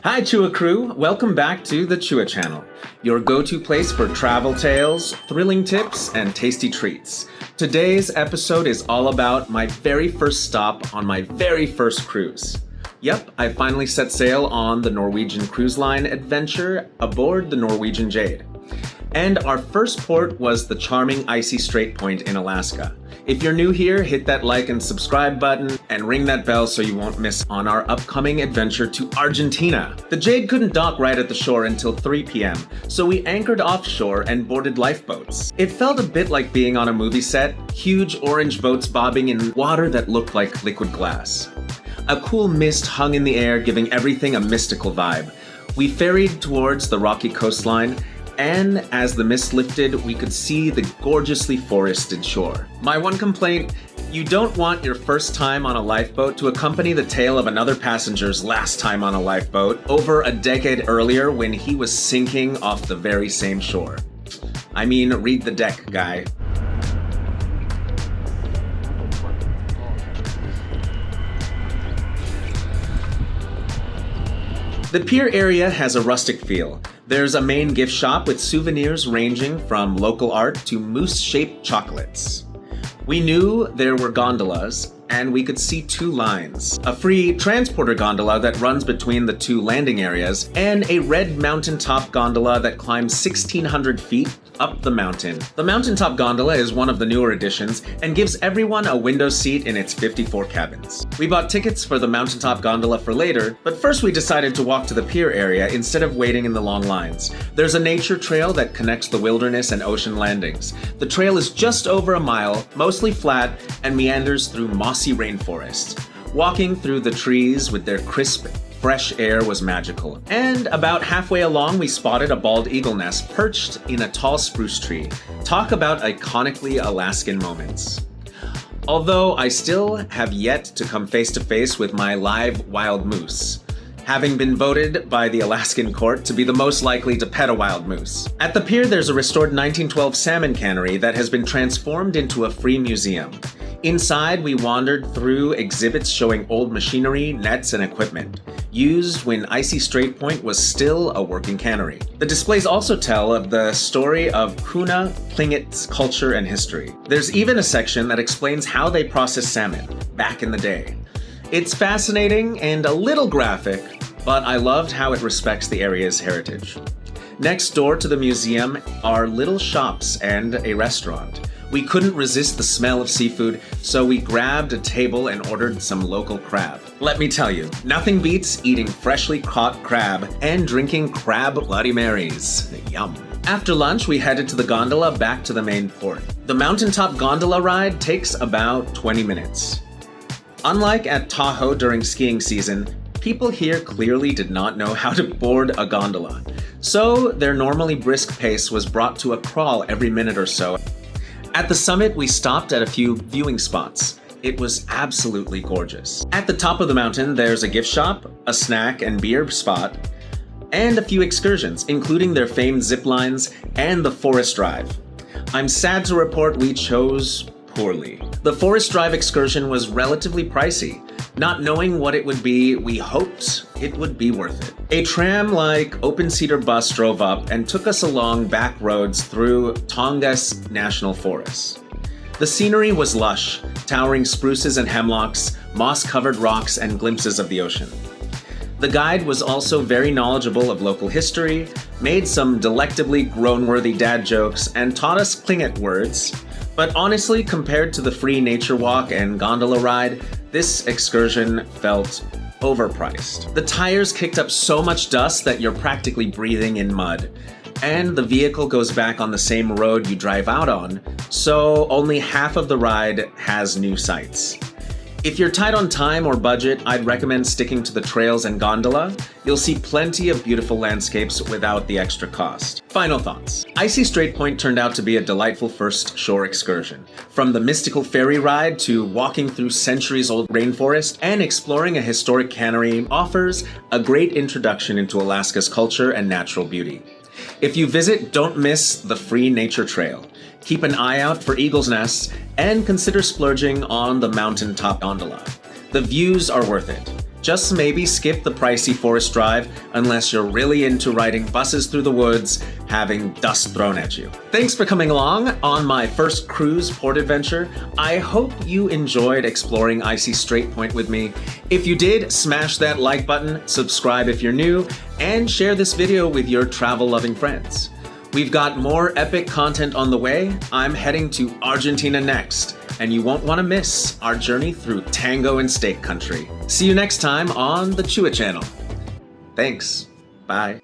Hi Chua crew, welcome back to the Chua channel, your go-to place for travel tales, thrilling tips, and tasty treats. Today's episode is all about my very first stop on my very first cruise. Yep, I finally set sail on the Norwegian Cruise Line adventure aboard the Norwegian Jade. And our first port was the charming icy Strait Point in Alaska. If you're new here, hit that like and subscribe button and ring that bell so you won't miss on our upcoming adventure to Argentina. The Jade couldn't dock right at the shore until 3 p.m., so we anchored offshore and boarded lifeboats. It felt a bit like being on a movie set, huge orange boats bobbing in water that looked like liquid glass. A cool mist hung in the air, giving everything a mystical vibe. We ferried towards the rocky coastline, and as the mist lifted, we could see the gorgeously forested shore. My one complaint, you don't want your first time on a lifeboat to accompany the tale of another passenger's last time on a lifeboat over a decade earlier when he was sinking off the very same shore. I mean, read the deck, guy. The pier area has a rustic feel. There's a main gift shop with souvenirs ranging from local art to moose-shaped chocolates. We knew there were gondolas, and we could see 2 lines. A free transporter gondola that runs between the 2 landing areas, and a red mountaintop gondola that climbs 1,600 feet up the mountain. The mountaintop gondola is one of the newer additions and gives everyone a window seat in its 54 cabins. We bought tickets for the mountaintop gondola for later, but first we decided to walk to the pier area instead of waiting in the long lines. There's a nature trail that connects the wilderness and ocean landings. The trail is just over a mile, mostly flat, and meanders through mossy rainforest. Walking through the trees with their crisp, fresh air was magical. And about halfway along, we spotted a bald eagle nest perched in a tall spruce tree. Talk about iconically Alaskan moments. Although I still have yet to come face to face with my live wild moose, having been voted by the Alaskan court to be the most likely to pet a wild moose. At the pier, there's a restored 1912 salmon cannery that has been transformed into a free museum. Inside, we wandered through exhibits showing old machinery, nets, and equipment, used when Icy Strait Point was still a working cannery. The displays also tell of the story of Kuna Tlingit's culture and history. There's even a section that explains how they processed salmon back in the day. It's fascinating and a little graphic, but I loved how it respects the area's heritage. Next door to the museum are little shops and a restaurant. We couldn't resist the smell of seafood, so we grabbed a table and ordered some local crab. Let me tell you, nothing beats eating freshly caught crab and drinking crab Bloody Marys. Yum. After lunch, we headed to the gondola back to the main port. The mountaintop gondola ride takes about 20 minutes. Unlike at Tahoe during skiing season, people here clearly did not know how to board a gondola, so their normally brisk pace was brought to a crawl every minute or so. At the summit, we stopped at a few viewing spots. It was absolutely gorgeous. At the top of the mountain, there's a gift shop, a snack and beer spot, and a few excursions, including their famed zip lines and the Forest Drive. I'm sad to report we chose poorly. The Forest Drive excursion was relatively pricey. Not knowing what it would be, we hoped it would be worth it. A tram-like open-seater bus drove up and took us along back roads through Tongass National Forest. The scenery was lush, towering spruces and hemlocks, moss-covered rocks, and glimpses of the ocean. The guide was also very knowledgeable of local history, made some delectably groan-worthy dad jokes, and taught us Tlingit words. But honestly, compared to the free nature walk and gondola ride, this excursion felt overpriced. The tires kicked up so much dust that you're practically breathing in mud. And the vehicle goes back on the same road you drive out on, so only half of the ride has new sights. If you're tight on time or budget, I'd recommend sticking to the trails and gondola. You'll see plenty of beautiful landscapes without the extra cost. Final thoughts. Icy Strait Point turned out to be a delightful first shore excursion. From the mystical ferry ride to walking through centuries-old rainforest and exploring a historic cannery offers a great introduction into Alaska's culture and natural beauty. If you visit, don't miss the free nature trail. Keep an eye out for eagle's nests and consider splurging on the mountaintop gondola. The views are worth it. Just maybe skip the pricey forest drive unless you're really into riding buses through the woods, having dust thrown at you. Thanks for coming along on my first cruise port adventure. I hope you enjoyed exploring Icy Strait Point with me. If you did, smash that like button, subscribe if you're new, and share this video with your travel-loving friends. We've got more epic content on the way. I'm heading to Argentina next, and you won't want to miss our journey through tango and steak country. See you next time on the Chua Channel. Thanks. Bye.